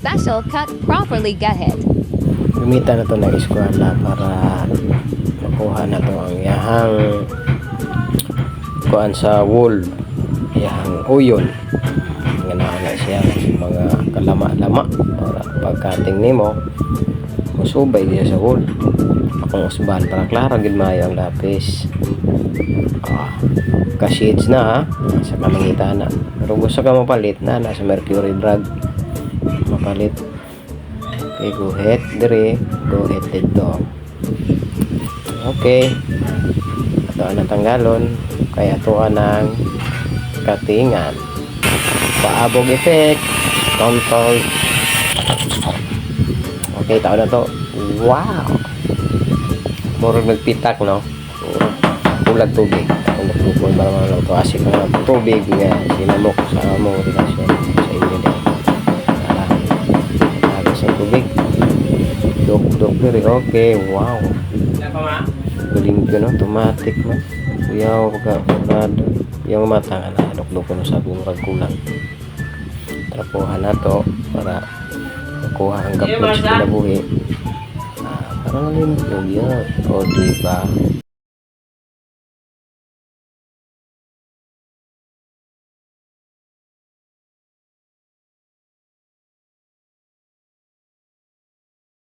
Special cut properly gathead. Gamitan na to ng eskwela para makuha na to ang yahang kuan sa wool, yahang uyon. Ganahan na siya mga kalama-lama para pagkating nimo musubay diya sa wool. Akong usban para klaro gid maayo ang lapis. Ka-shades na ha, sa kamangitan na. Pero gusto ka mapalit na sa Mercury Drug mapalit. Okay, go ahead dire, go ahead dito. Okay, ito ang natanggalon kaya ito ang katingan. Paabog effect control. Okay, tao na to. Wow, murag nagpitak no, ulag tubig. Kung magtupon para mga ito asik na tubig nga sinamok sa among relasyon sa inyo din. Sa tubig dok diri. Okay, wow, galing ko no, automatic man kuyaw pagka yung mata nga na dok ko no sa akong kulang. Trapuhan na to para makuha ang gapot sa kinabuhi. Parang limpyo yun. O diba